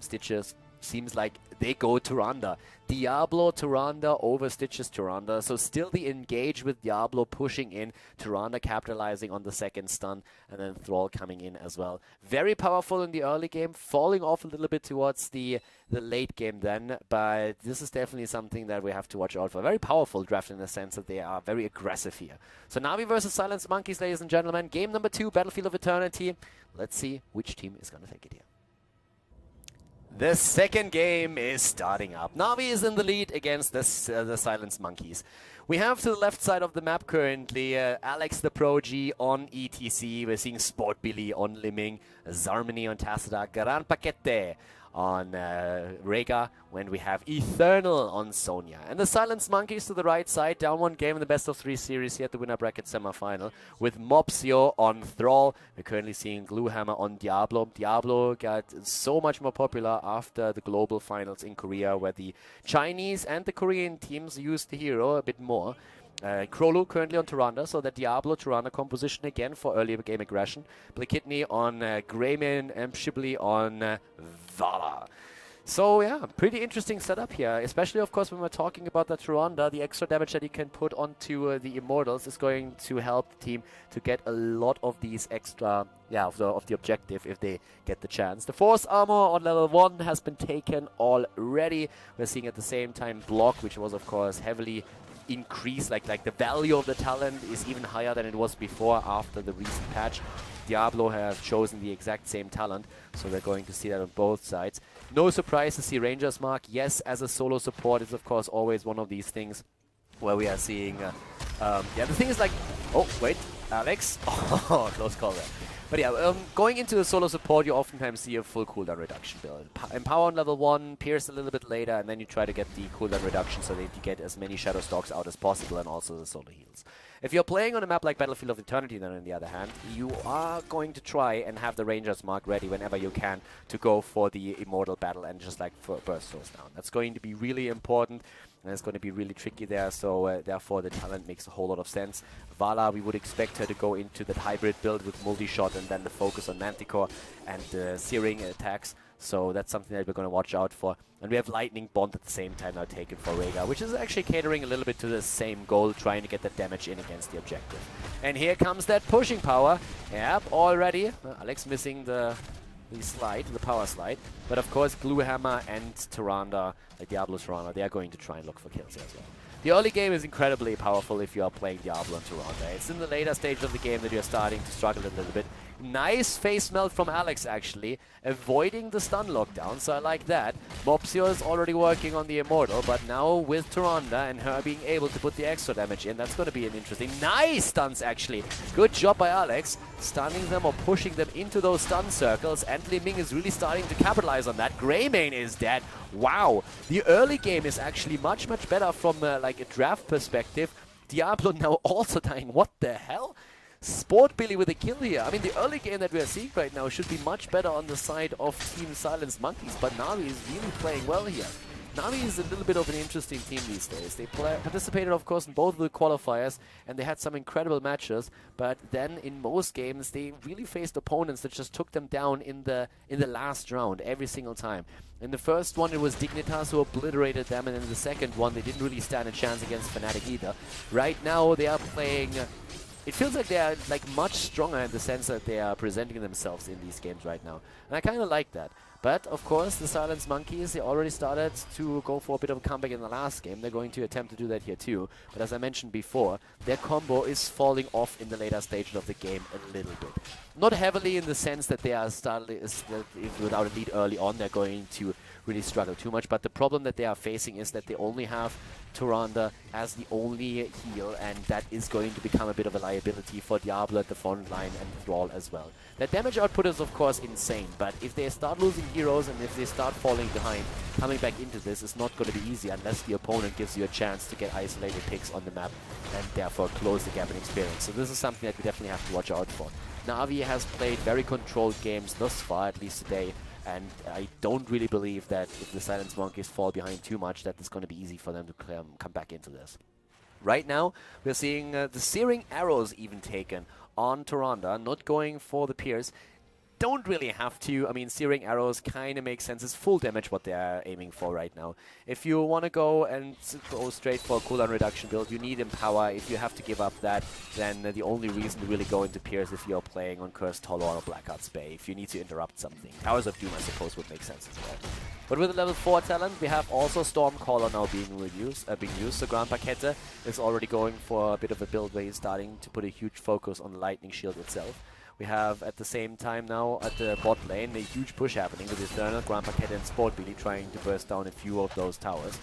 Speaker 1: Stitches, seems like they go Tyrande. Diablo, Tyrande over Stitches, Tyrande. So still the engage with Diablo pushing in, Tyrande capitalizing on the second stun, and then Thrall coming in as well. Very powerful in the early game, falling off a little bit towards the late game then, but this is definitely something that we have to watch out for. Very powerful draft in the sense that they are very aggressive here. So NaVi versus Silenced Monkeys, ladies and gentlemen. Game number 2, Battlefield of Eternity. Let's see which team is going to take it here. The second game is starting up. NaVi is in the lead against the Silenced Monkeys. We have to the left side of the map currently AlexTheProG on ETC. We're seeing Sport Billy on Limming, Zarmany on Tacita, Gran Paquete on Rega, when we have Eternal on Sonya. And the Silenced Monkeys to the right side, down one game in the best of 3 series here at the winner bracket semi-final, with Mopsio on Thrall. We're currently seeing Gluehammer on Diablo. Diablo got so much more popular after the global finals in Korea, where the Chinese and the Korean teams used the hero a bit more. Krolu currently on Tyrande, so the Diablo-Tyrande composition again for early game aggression. Blakidney on Greymin and Shibli on Vala. So yeah, pretty interesting setup here, especially of course when we're talking about the Tyrande. The extra damage that he can put onto the Immortals is going to help the team to get a lot of these extra, of the objective if they get the chance. The Force Armor on level 1 has been taken already. We're seeing at the same time Block, which was of course heavily increase, like the value of the talent is even higher than it was before after the recent patch. Diablo has chosen the exact same talent, so we're going to see that on both sides. No surprise to see Ranger's Mark. Yes, as a solo support, it's of course always one of these things where we are seeing the thing is like, oh wait, Alex, oh, close call there. But yeah, going into the solo support, you oftentimes see a full cooldown reduction build. Empower on level 1, Pierce a little bit later, and then you try to get the cooldown reduction so that you get as many Shadow Stalks out as possible, and also the solo heals. If you're playing on a map like Battlefield of Eternity, then on the other hand, you are going to try and have the Ranger's Mark ready whenever you can to go for the Immortal battle and just like for burst those down. That's going to be really important. And it's going to be really tricky there, so therefore the talent makes a whole lot of sense. Vala, we would expect her to go into that hybrid build with multi-shot and then the focus on Manticore and searing attacks. So that's something that we're going to watch out for. And we have Lightning Bond at the same time now taken for Rega, which is actually catering a little bit to the same goal, trying to get that damage in against the objective. And here comes that pushing power. Yep, already. Alex missing the power slide. But of course, Gluehammer and Tyrande, like Diablo-Tyrande, they are going to try and look for kills here as well. The early game is incredibly powerful if you are playing Diablo and Tyrande. It's in the later stage of the game that you're starting to struggle a little bit. Nice face melt from Alex, actually, avoiding the stun lockdown, so I like that. Mopsio is already working on the Immortal, but now with Tyrande and her being able to put the extra damage in, that's going to be an interesting... Nice stuns, actually! Good job by Alex, stunning them or pushing them into those stun circles, and Limming is really starting to capitalize on that. Greymane is dead. Wow! The early game is actually much, much better from like a draft perspective. Diablo now also dying. What the hell? Sport Billy with a kill here. I mean, the early game that we are seeing right now should be much better on the side of Team Silenced Monkeys, but NaVi is really playing well here. NaVi is a little bit of an interesting team these days. They participated, of course, in both of the qualifiers, and they had some incredible matches, but then in most games, they really faced opponents that just took them down in the last round every single time. In the first one, it was Dignitas who obliterated them, and in the second one, they didn't really stand a chance against Fnatic either. Right now, they are playing... It feels like they are much stronger in the sense that they are presenting themselves in these games right now. And I kind of like that. But, of course, the Silenced Monkeys, they already started to go for a bit of a comeback in the last game. They're going to attempt to do that here too. But as I mentioned before, their combo is falling off in the later stages of the game a little bit. Not heavily in the sense that they are without a lead early on, they're going to really struggle too much. But the problem that they are facing is that they only have Tyrande as the only heal, and that is going to become a bit of a liability for Diablo at the front line and Thrall as well. Their damage output is of course insane, but if they start losing heroes and if they start falling behind, coming back into this is not going to be easy unless the opponent gives you a chance to get isolated picks on the map and therefore close the gap in experience. So this is something that we definitely have to watch out for. NaVi has played very controlled games thus far, at least today, and I don't really believe that if the Silence Monkeys fall behind too much, that it's going to be easy for them to come back into this. Right now, we're seeing the Searing Arrows even taken on Tyrande, not going for the Pierce. Don't really have to. I mean, Searing Arrows kind of makes sense. It's full damage what they're aiming for right now. If you want to go and go straight for a cooldown reduction build, you need Empower. If you have to give up that, then the only reason to really go into Pierce if you're playing on Cursed Hollow or Blackheart's Bay. If you need to interrupt something. Towers of Doom, I suppose, would make sense as well. But with the level 4 talent, we have also Stormcaller now being used. So Grandpa Kette is already going for a bit of a build where he's starting to put a huge focus on the Lightning Shield itself. We have at the same time now at the bot lane a huge push happening with Eternal, Grandpa Kette and Sportbilly trying to burst down a few of those towers.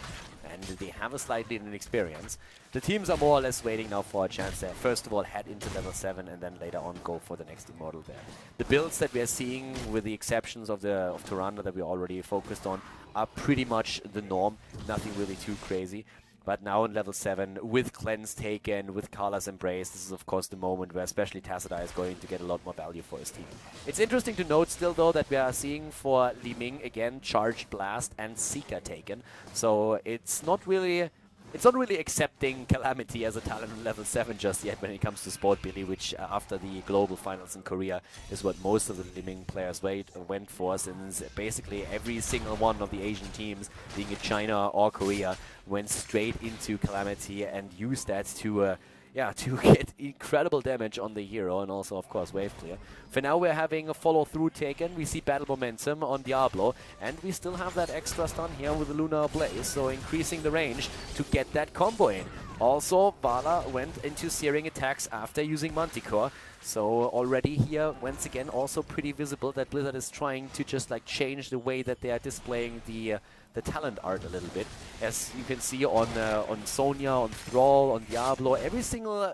Speaker 1: And they have a slight lead in experience. The teams are more or less waiting now for a chance there. First of all, head into level 7 and then later on go for the next Immortal there. The builds that we are seeing, with the exceptions of Tyrande that we already focused on, are pretty much the norm. Nothing really too crazy. But now in level 7, with Cleanse taken, with Karla's Embrace, this is of course the moment where especially Tassadar is going to get a lot more value for his team. It's interesting to note still though that we are seeing for Li Ming again Charged Blast and Seeker taken. So it's not really accepting Calamity as a talent on level 7 just yet when it comes to Sportbilly, which after the global finals in Korea is what most of the Li Ming players went for, since basically every single one of the Asian teams, being it China or Korea, went straight into Calamity and used that to get incredible damage on the hero and also, of course, wave clear. For now, we're having a follow-through taken. We see battle momentum on Diablo, and we still have that extra stun here with the Lunar Blaze, so increasing the range to get that combo in. Also, Vala went into searing attacks after using Manticore, so already here, once again, also pretty visible that Blizzard is trying to just like change the way that they are displaying the talent art a little bit. As you can see on Sonya, on Thrall, on Diablo, every single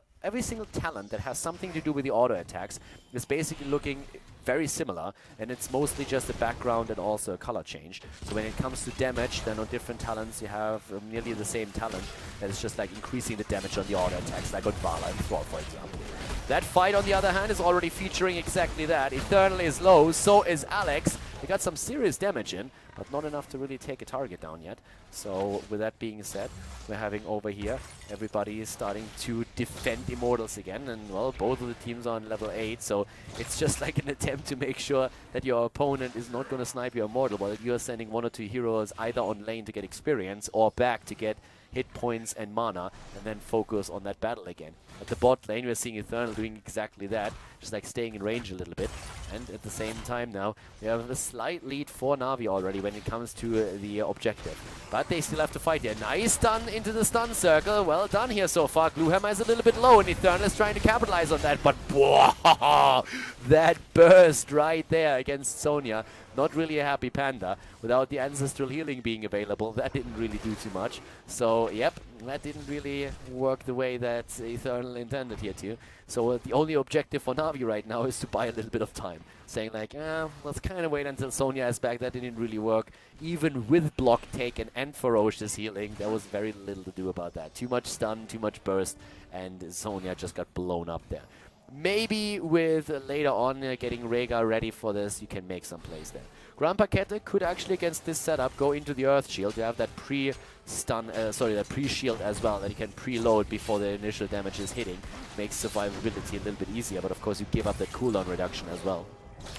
Speaker 1: talent that has something to do with the auto attacks is basically looking very similar, and it's mostly just a background and also a color change. So when it comes to damage, then on different talents you have nearly the same talent that is just like increasing the damage on the auto attacks, like on Vala and Thrall, for example. That fight, on the other hand, is already featuring exactly that. Eternal is low, so is Alex. He got some serious damage in, but not enough to really take a target down yet. So with that being said, we're having over here, everybody is starting to defend Immortals again, and well, both of the teams are on level 8, so it's just like an attempt to make sure that your opponent is not going to snipe your Immortal, while you're sending 1 or 2 heroes either on lane to get experience or back to get hit points and mana, and then focus on that battle again. At the bot lane, we're seeing Eternal doing exactly that, just like staying in range a little bit. And at the same time now, we have a slight lead for NaVi already when it comes to the objective. But they still have to fight here. Nice stun into the stun circle. Well done here so far. Gluhammer is a little bit low, and Eternal is trying to capitalize on that. But whoa, that burst right there against Sonya. Not really a happy Panda. Without the Ancestral Healing being available, that didn't really do too much. So, yep, that didn't really work the way that Eternal intended here to. So the only objective for NaVi right now is to buy a little bit of time. Saying like, let's kind of wait until Sonya is back. That didn't really work. Even with block taken and ferocious healing, there was very little to do about that. Too much stun, too much burst, and Sonya just got blown up there. Maybe with later on getting Rhaegar ready for this, you can make some plays there. Grandpa Kette could actually, against this setup, go into the Earth Shield. You have that that pre-shield as well, that you can preload before the initial damage is hitting. Makes survivability a little bit easier, but of course you give up that cooldown reduction as well.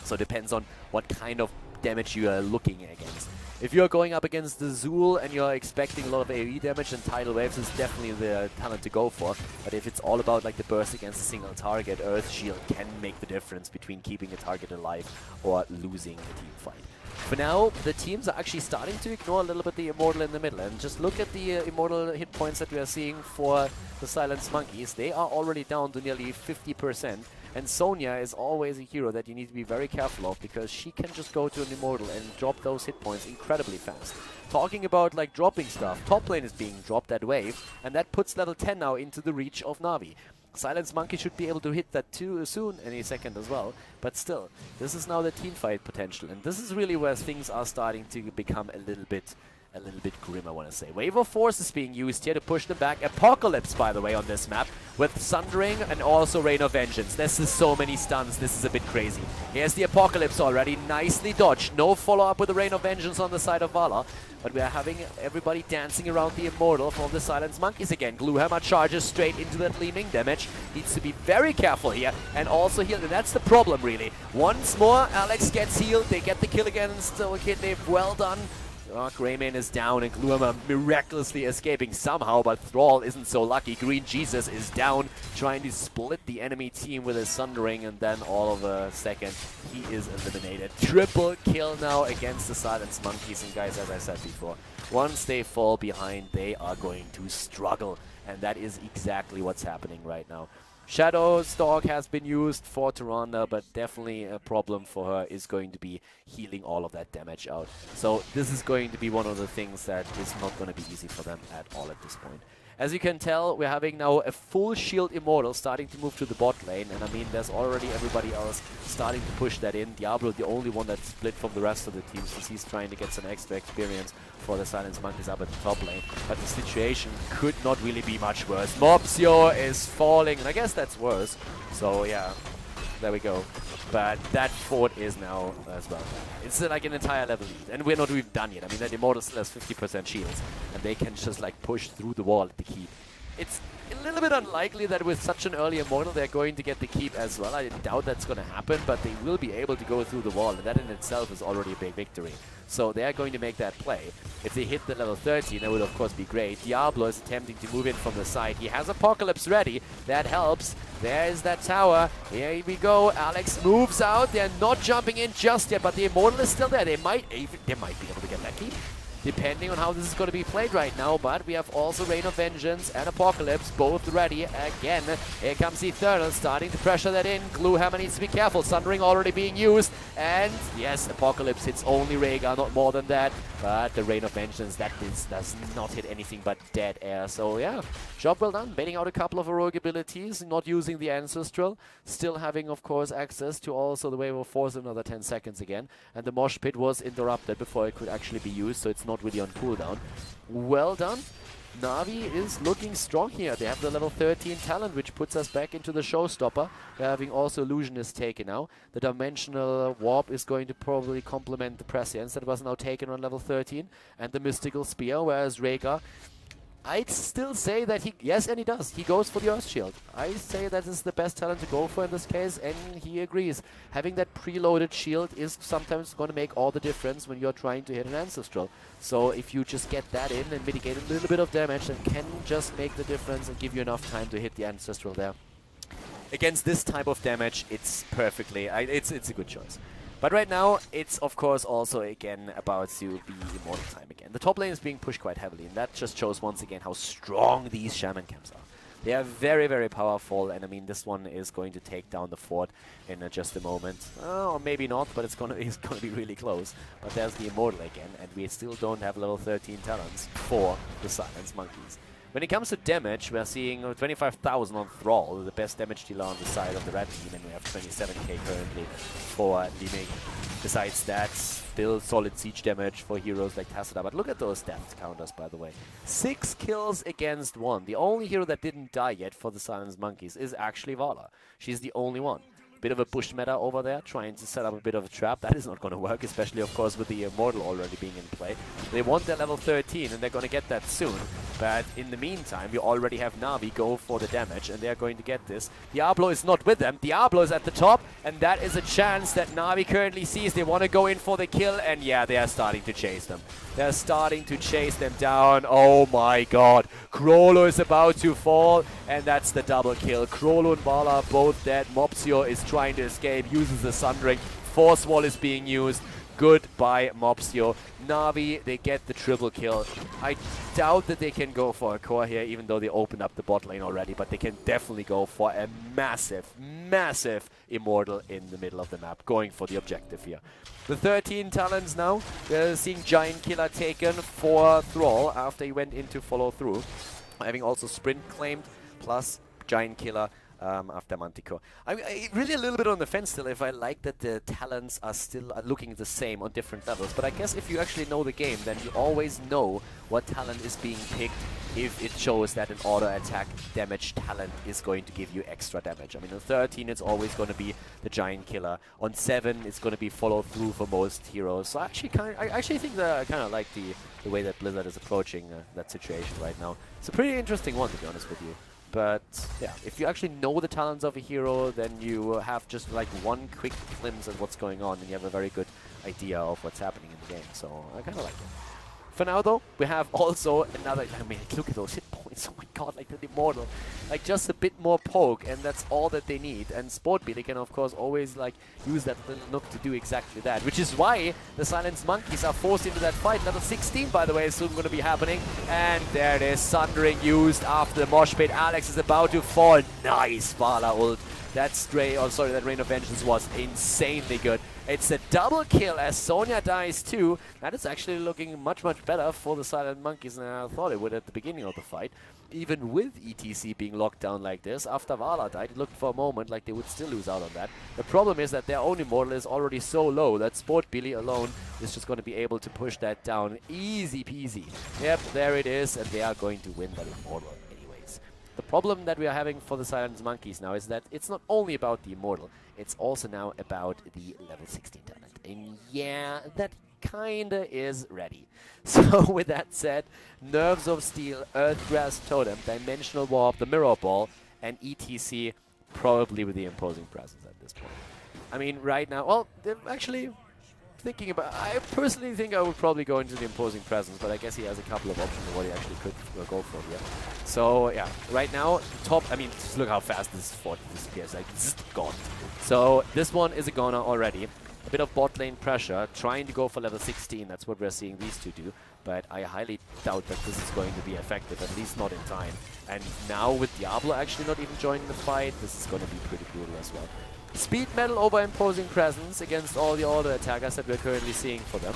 Speaker 1: So it depends on what kind of damage you are looking against. If you're going up against the Zool and you're expecting a lot of AoE damage, then Tidal Waves is definitely the talent to go for. But if it's all about like the burst against a single target, Earth Shield can make the difference between keeping a target alive or losing a team fight. For now, the teams are actually starting to ignore a little bit the Immortal in the middle. And just look at the Immortal hit points that we are seeing for the Silence Monkeys. They are already down to nearly 50%. And Sonya is always a hero that you need to be very careful of, because she can just go to an Immortal and drop those hit points incredibly fast. Talking about like dropping stuff, top lane is being dropped that wave, and that puts level 10 now into the reach of NaVi. Silence Monkey should be able to hit that too soon, any second as well, but still, this is now the teamfight potential, and this is really where things are starting to become a little bit a little bit grim, I want to say. Wave of Force is being used here to push them back. Apocalypse, by the way, on this map, with Sundering and also Rain of Vengeance. This is so many stuns, this is a bit crazy. Here's the Apocalypse already, nicely dodged. No follow-up with the Rain of Vengeance on the side of Vala, but we are having everybody dancing around the Immortal from the Silence Monkeys again. Gluehammer charges straight into that leaning damage. Needs to be very careful here, and also healed, and that's the problem, really. Once more, Alex gets healed, they get the kill against Kidney. Well done. Greymane is down and Gluehammer miraculously escaping somehow, but Thrall isn't so lucky. Green Jesus is down, trying to split the enemy team with his Sundering, and then all of a second, he is eliminated. Triple kill now against the Silence Monkeys, and guys, as I said before, once they fall behind, they are going to struggle, and that is exactly what's happening right now. Shadow's dog has been used for Tyrande, but definitely a problem for her is going to be healing all of that damage out. So this is going to be one of the things that is not going to be easy for them at all at this point. As you can tell, we're having now a full shield Immortal starting to move to the bot lane, and I mean, there's already everybody else starting to push that in. Diablo, the only one that's split from the rest of the team, since he's trying to get some extra experience for the Silence Monkeys up at the top lane. But the situation could not really be much worse. Mopsio is falling, and I guess that's worse. So yeah, there we go. But that fort is now as well. It's like an entire level lead, and we're not even done yet. I mean, that Immortal still has 50% shields, and they can just like push through the wall at the keep. It's a little bit unlikely that with such an early Immortal they're going to get the keep as well. I doubt that's going to happen, but they will be able to go through the wall, and that in itself is already a big victory. So they're going to make that play. If they hit the level 13, that would of course be great. Diablo is attempting to move in from the side. He has Apocalypse ready. That helps. There's that tower. Here we go. Alex moves out. They're not jumping in just yet, but the Immortal is still there. They might be able to get that keep, depending on how this is going to be played right now. But we have also Rain of Vengeance and Apocalypse both ready again. Here comes Eternal starting to pressure that in. Gluehammer needs to be careful. Sundering already being used. And yes, Apocalypse hits only Rhaegar, not more than that. But the Rain of Vengeance, does not hit anything but dead air. So yeah, job well done. Baiting out a couple of heroic abilities, not using the Ancestral. Still having, of course, access to also the Wave of Force in another 10 seconds again. And the Mosh Pit was interrupted before it could actually be used, so it's not really on cooldown. Well done. NaVi is looking strong here. They have the level 13 talent, which puts us back into the showstopper. They're having also Illusionist taken now. The Dimensional Warp is going to probably complement the Prescience that was now taken on level 13. And the Mystical Spear, whereas Rhaegar, I'd still say that yes, and he does. He goes for the Earth Shield. I say that is the best talent to go for in this case, and he agrees. Having that preloaded shield is sometimes going to make all the difference when you're trying to hit an Ancestral. So if you just get that in and mitigate a little bit of damage, then can just make the difference and give you enough time to hit the Ancestral there. Against this type of damage, it's perfectly, it's a good choice. But right now, it's of course also again about to be Immortal time again. The top lane is being pushed quite heavily, and that just shows once again how strong these Shaman camps are. They are very, very powerful, and I mean, this one is going to take down the fort in just a moment. Or maybe not, but it's gonna be really close. But there's the Immortal again, and we still don't have level 13 talents for the Silence Monkeys. When it comes to damage, we're seeing 25,000 on Thrall, the best damage dealer on the side of the red team, and we have 27k currently for Liming. Besides that, still solid siege damage for heroes like Tassadar. But look at those death counters, by the way. 6 kills against 1. The only hero that didn't die yet for the Silence Monkeys is actually Vala. She's the only one. Bit of a push meta over there, trying to set up a bit of a trap. That is not going to work, especially, of course, with the Immortal already being in play. They want their level 13, and they're going to get that soon. But in the meantime, we already have NaVi go for the damage, and they're going to get this. Diablo is not with them. Diablo is at the top, and that is a chance that NaVi currently sees. They want to go in for the kill, and yeah, they are starting to chase them. They're starting to chase them down. Oh my god. Krolo is about to fall, and that's the double kill. Krolo and Vala both dead. Mopsio is trying to escape, uses the Sundering. Force Wall is being used. Goodbye, Mopsio. NaVi, they get the triple kill. I doubt that they can go for a core here, even though they opened up the bot lane already, but they can definitely go for a massive, massive Immortal in the middle of the map, going for the objective here. The 13 talents now, we're seeing Giant Killer taken for Thrall after he went in to follow through. Having also Sprint claimed, plus Giant Killer after Manticore. I'm really a little bit on the fence still if I like that the talents are still looking the same on different levels. But I guess if you actually know the game, then you always know what talent is being picked if it shows that an auto attack damage talent is going to give you extra damage. I mean, on 13 it's always going to be the Giant Killer. On 7 it's going to be follow through for most heroes. So I actually think that I kind of like the way that Blizzard is approaching that situation right now. It's a pretty interesting one, to be honest with you. But yeah, if you actually know the talents of a hero, then you have just like one quick glimpse at what's going on and you have a very good idea of what's happening in the game. So I kind of like it. For now though, we have also another, I mean, look at those hit points, oh my god, like the Immortal. Like just a bit more poke and that's all that they need. And Sportbeat can of course always like use that little nook to do exactly that. Which is why the Silenced Monkeys are forced into that fight. Level 16 by the way is soon going to be happening. And there it is, Sundering used after the mosh pit. Alex is about to fall. Nice Vala ult. That that Rain of Vengeance was insanely good. It's a double kill as Sonya dies too. That is actually looking much, much better for the Silent Monkeys than I thought it would at the beginning of the fight. Even with ETC being locked down like this, after Vala died, it looked for a moment like they would still lose out on that. The problem is that their own Immortal is already so low that Sportbilly alone is just going to be able to push that down easy peasy. Yep, there it is, and they are going to win that Immortal. The problem that we are having for the Silent Monkeys now is that it's not only about the Immortal, it's also now about the level 16 talent. And yeah, that kinda is ready. So with that said, Nerves of Steel, Earthgrass Totem, Dimensional Warp, the Mirror Ball, and ETC probably with the Imposing Presence at this point. I mean, right now, well, they're actually thinking about, I personally think I would probably go into the Imposing Presence, but I guess he has a couple of options of what he actually could go for here. So yeah, right now, top, I mean, just look how fast this fort disappears, like, it's gone. So this one is a goner already. A bit of bot lane pressure, trying to go for level 16, that's what we're seeing these two do, but I highly doubt that this is going to be effective, at least not in time. And now with Diablo actually not even joining the fight, this is going to be pretty brutal as well. Speed Metal over Imposing Presence against all the auto attackers that we're currently seeing for them.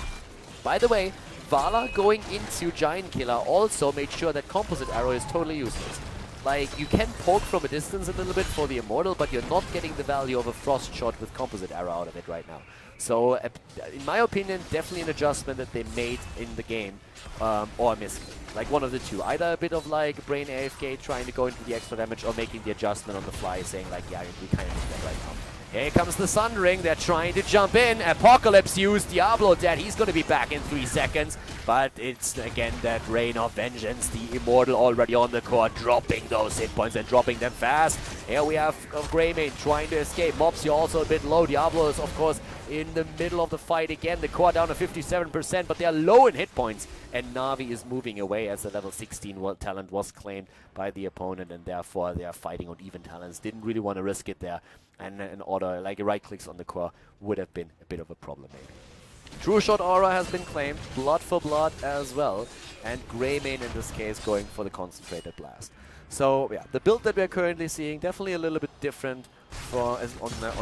Speaker 1: By the way, Vala going into Giant Killer also made sure that Composite Arrow is totally useless. Like, you can poke from a distance a little bit for the Immortal, but you're not getting the value of a Frost Shot with Composite Arrow out of it right now. So, in my opinion, definitely an adjustment that they made in the game, or a misclick. Like one of the two. Either a bit of like brain AFK trying to go into the extra damage or making the adjustment on the fly saying like, yeah, we kind of need that right now. Here comes the Sundering, they're trying to jump in. Apocalypse used, Diablo dead, he's going to be back in 3 seconds. But it's again that Rain of Vengeance, the Immortal already on the core, dropping those hit points and dropping them fast. Here we have Greymane trying to escape. Mopsy also a bit low. Diablo is of course in the middle of the fight again. The core down to 57%, but they're low in hit points. And Navi is moving away as the level 16 talent was claimed by the opponent, and therefore they are fighting on even talents. Didn't really want to risk it there. And an auto, like right clicks on the core, would have been a bit of a problem maybe. True Shot Aura has been claimed, Blood for Blood as well, and Greymane in this case going for the Concentrated Blast. So yeah, the build that we're currently seeing, definitely a little bit different on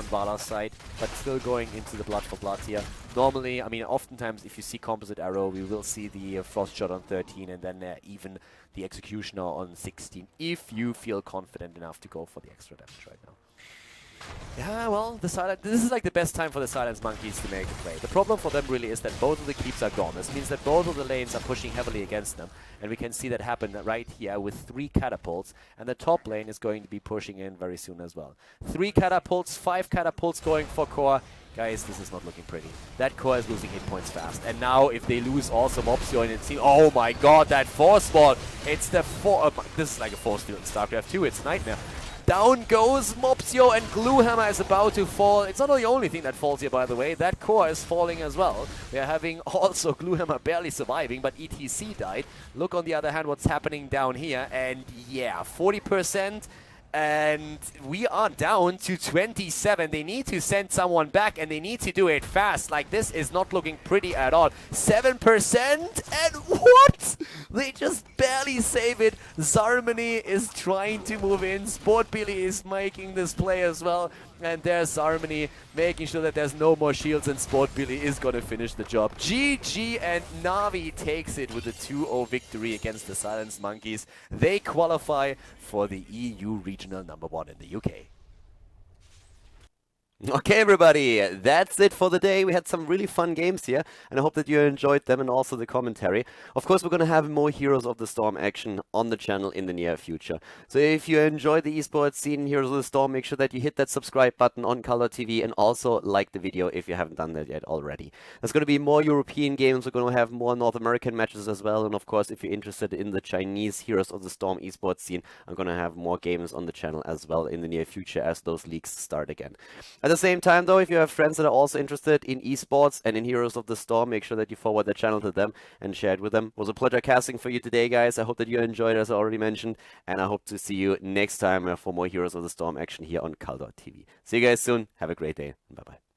Speaker 1: Vala's side, but still going into the Blood for Blood here. Normally, I mean, oftentimes if you see Composite Arrow, we will see the Frost Shot on 13 and then even the Executioner on 16, if you feel confident enough to go for the extra damage right now. Yeah, well, this is like the best time for the Silence Monkeys to make a play. The problem for them really is that both of the keeps are gone. This means that both of the lanes are pushing heavily against them. And we can see that happen right here with 3 catapults. And the top lane is going to be pushing in very soon as well. 3 catapults, 5 catapults going for core. Guys, this is not looking pretty. That core is losing hit points fast. And now if they lose also Mopsio and it oh my god, that force wall. It's the this is like a force field in StarCraft 2. It's a nightmare. Down goes Mopsio and Gluehammer is about to fall. It's not the only thing that falls here, by the way. That core is falling as well. We are having also Gluehammer barely surviving, but ETC died. Look on the other hand what's happening down here. And yeah, 40%. And we are down to 27. They need to send someone back and they need to do it fast. Like, this is not looking pretty at all. 7% and what? They just barely save it. Zarmany is trying to move in. Sport Billy is making this play as well. And there's Zarmany making sure that there's no more shields, and Sport Billy is going to finish the job. GG, and NaVi takes it with a 2-0 victory against the Silence Monkeys. They qualify for the EU Regional #1 in the UK. Okay, everybody, that's it for the day. We had some really fun games here, and I hope that you enjoyed them and also the commentary. Of course, we're going to have more Heroes of the Storm action on the channel in the near future. So if you enjoyed the esports scene Heroes of the Storm, make sure that you hit that subscribe button on KhaldorTV and also like the video if you haven't done that yet already. There's going to be more European games. We're going to have more North American matches as well. And of course, if you're interested in the Chinese Heroes of the Storm esports scene, I'm going to have more games on the channel as well in the near future as those leagues start again. At the same time, though, if you have friends that are also interested in esports and in Heroes of the Storm, make sure that you forward the channel to them and share it with them. It was a pleasure casting for you today, guys. I hope that you enjoyed, as I already mentioned, and I hope to see you next time for more Heroes of the Storm action here on KhaldorTV. See you guys soon. Have a great day. Bye-bye.